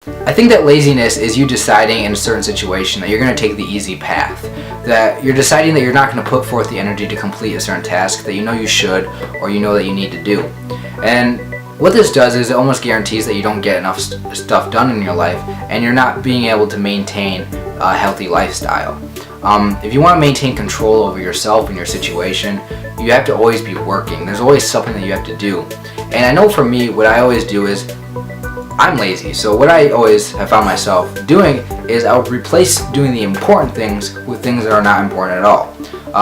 I think that laziness is you deciding in a certain situation that you're going to take the easy path. That you're deciding that you're not going to put forth the energy to complete a certain task that you know you should or you know that you need to do. And what this does is it almost guarantees that you don't get enough stuff done in your life and you're not being able to maintain a healthy lifestyle. If you want to maintain control over yourself and your situation, you have to always be working. There's always something that you have to do. And I know for me, what I always do is I'm lazy. So what I always have found myself doing is I would replace doing the important things with things that are not important at all.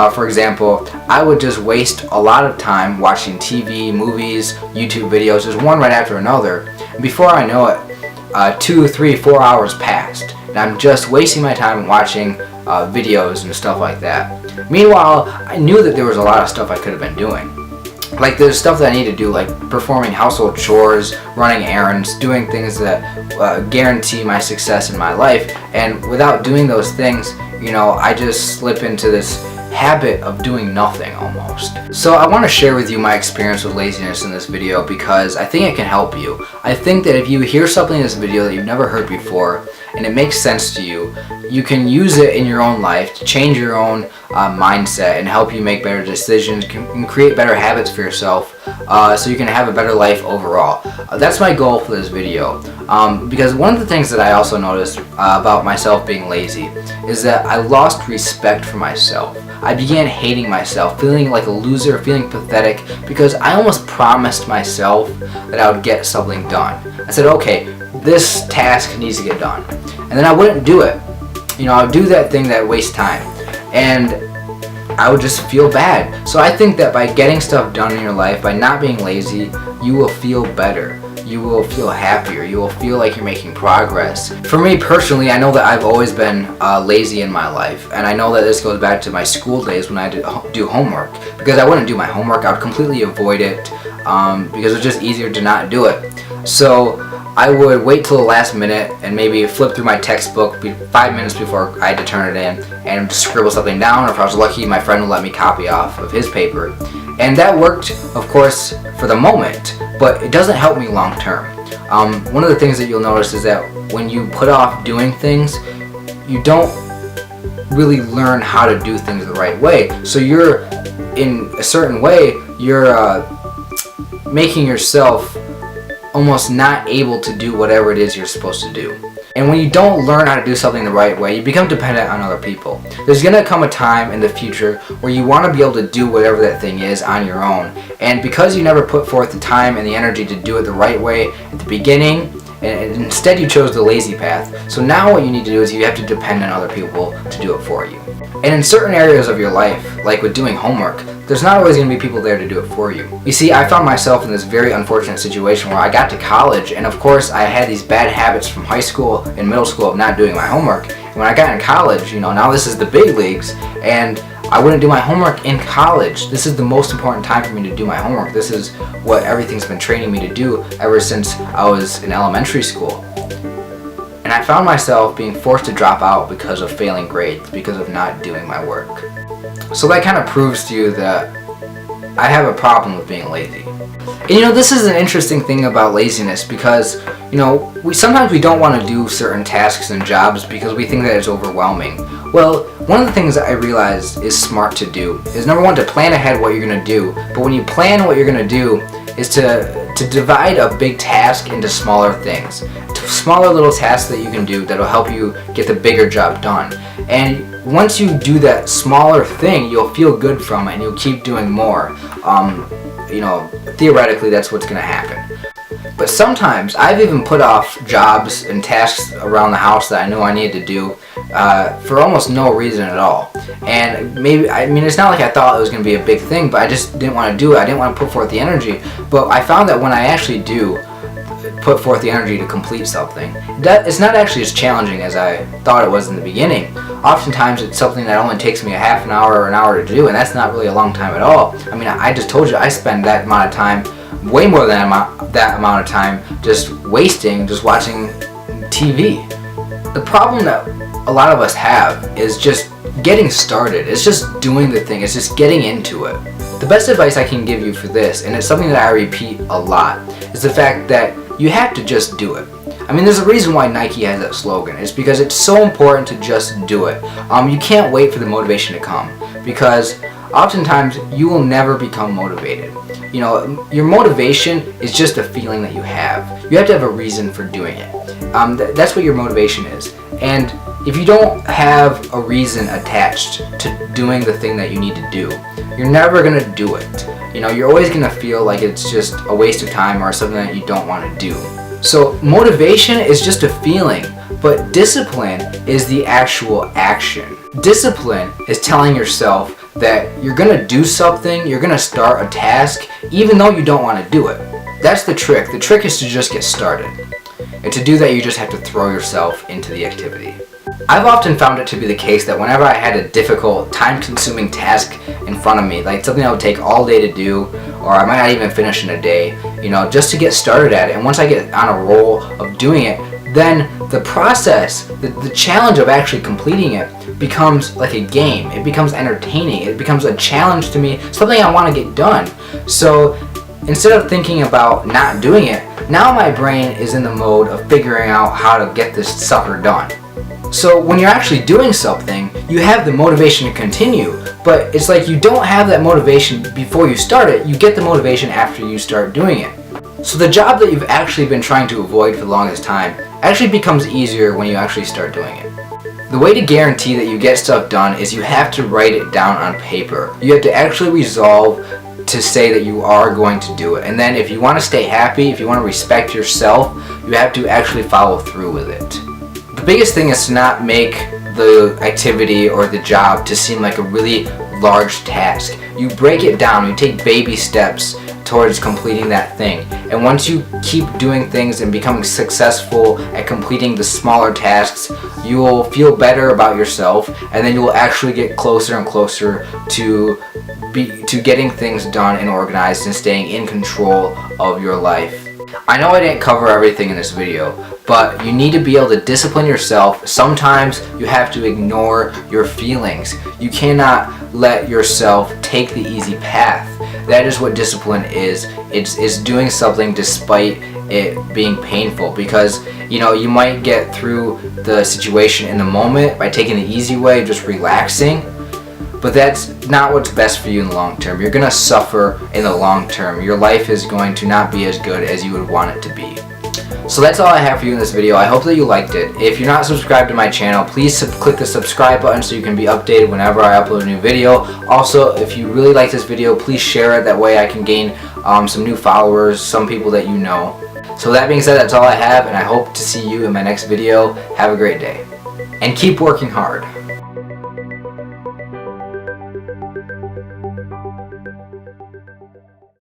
For example, I would just waste a lot of time watching TV, movies, YouTube videos, just one right after another. And before I know it, 2, 3, 4 hours passed. And I'm just wasting my time watching videos and stuff like that. Meanwhile, I knew that there was a lot of stuff I could have been doing. Like there's stuff that I need to do, like performing household chores, running errands, doing things that guarantee my success in my life. And without doing those things, I just slip into this habit of doing nothing almost. So I want to share with you my experience with laziness in this video because I think it can help you. I think that if you hear something in this video that you've never heard before and it makes sense to you, you can use it in your own life to change your own mindset and help you make better decisions and create better habits for yourself so you can have a better life overall. That's my goal for this video because one of the things that I also noticed about myself being lazy is that I lost respect for myself. I began hating myself, feeling like a loser, feeling pathetic because I almost promised myself that I would get something done. I said, okay, this task needs to get done. And then I wouldn't do it. I would do that thing that wastes time. And I would just feel bad. So I think that by getting stuff done in your life, by not being lazy, you will feel better. You will feel happier. You will feel like you're making progress. For me personally, I know that I've always been lazy in my life. And I know that this goes back to my school days when I do homework. Because I wouldn't do my homework. I would completely avoid it because it's just easier to not do it. So I would wait till the last minute and maybe flip through my textbook 5 minutes before I had to turn it in and just scribble something down, or if I was lucky, my friend would let me copy off of his paper. And that worked, of course, for the moment, but it doesn't help me long term. One of the things that you'll notice is that when you put off doing things, you don't really learn how to do things the right way. So you're, in a certain way, you're making yourself almost not able to do whatever it is you're supposed to do. And when you don't learn how to do something the right way, you become dependent on other people. There's going to come a time in the future where you want to be able to do whatever that thing is on your own. And because you never put forth the time and the energy to do it the right way at the beginning, and instead you chose the lazy path. So now what you need to do is you have to depend on other people to do it for you. And in certain areas of your life, like with doing homework, there's not always going to be people there to do it for you. You see, I found myself in this very unfortunate situation where I got to college, and of course I had these bad habits from high school and middle school of not doing my homework. And when I got in college, now this is the big leagues, and I wouldn't do my homework in college. This is the most important time for me to do my homework. This is what everything's been training me to do ever since I was in elementary school. And I found myself being forced to drop out because of failing grades, because of not doing my work. So that kind of proves to you that I have a problem with being lazy. And this is an interesting thing about laziness because, sometimes we don't want to do certain tasks and jobs because we think that it's overwhelming. Well, one of the things that I realized is smart to do is, number one, to plan ahead what you're going to do. But when you plan what you're going to do is to divide a big task into smaller things. Smaller little tasks that you can do that'll help you get the bigger job done. And once you do that smaller thing, you'll feel good from it and you'll keep doing more. Theoretically, that's what's going to happen. But sometimes I've even put off jobs and tasks around the house that I know I need to do for almost no reason at all. And it's not like I thought it was going to be a big thing, but I just didn't want to do it. I didn't want to put forth the energy. But I found that when I actually do put forth the energy to complete something, that it's not actually as challenging as I thought it was in the beginning. Oftentimes it's something that only takes me a half an hour or an hour to do, and that's not really a long time at all. I just told you I spend that amount of time, way more than that amount of time, just watching TV. The problem that a lot of us have is just getting started. It's just doing the thing. It's just getting into it. The best advice I can give you for this, and it's something that I repeat a lot, is the fact that you have to just do it. I mean, there's a reason why Nike has that slogan. It's because it's so important to just do it. You can't wait for the motivation to come, because oftentimes you will never become motivated. You know, your motivation is just a feeling that you have. You have to have a reason for doing it. That's what your motivation is. And if you don't have a reason attached to doing the thing that you need to do, you're never going to do it. You know, you're always going to feel like it's just a waste of time or something that you don't want to do. So motivation is just a feeling, but discipline is the actual action. Discipline is telling yourself that you're going to do something, you're going to start a task, even though you don't want to do it. That's the trick. The trick is to just get started. And to do that, you just have to throw yourself into the activity. I've often found it to be the case that whenever I had a difficult, time-consuming task in front of me, like something that would take all day to do, or I might not even finish in a day, you know, just to get started at it, and once I get on a roll of doing it, then the process, the challenge of actually completing it becomes like a game. It becomes entertaining. It becomes a challenge to me, something I want to get done. So instead of thinking about not doing it, now my brain is in the mode of figuring out how to get this sucker done. So when you're actually doing something, you have the motivation to continue, but it's like you don't have that motivation before you start it. You get the motivation after you start doing it. So the job that you've actually been trying to avoid for the longest time actually becomes easier when you actually start doing it. The way to guarantee that you get stuff done is you have to write it down on paper. You have to actually resolve to say that you are going to do it. And then if you want to stay happy, if you want to respect yourself, you have to actually follow through with it. The biggest thing is to not make the activity or the job to seem like a really large task. You break it down, you take baby steps towards completing that thing. And once you keep doing things and becoming successful at completing the smaller tasks, you will feel better about yourself, and then you will actually get closer and closer to getting things done and organized and staying in control of your life. I know I didn't cover everything in this video, but you need to be able to discipline yourself. Sometimes you have to ignore your feelings. You cannot let yourself take the easy path. That is what discipline is. It's doing something despite it being painful, because you know, you might get through the situation in the moment by taking the easy way, just relaxing. But that's not what's best for you in the long term. You're going to suffer in the long term. Your life is going to not be as good as you would want it to be. So that's all I have for you in this video. I hope that you liked it. If you're not subscribed to my channel, please click the subscribe button so you can be updated whenever I upload a new video. Also, if you really like this video, please share it. That way I can gain some new followers, some people that you know. So that being said, that's all I have, and I hope to see you in my next video. Have a great day. And keep working hard.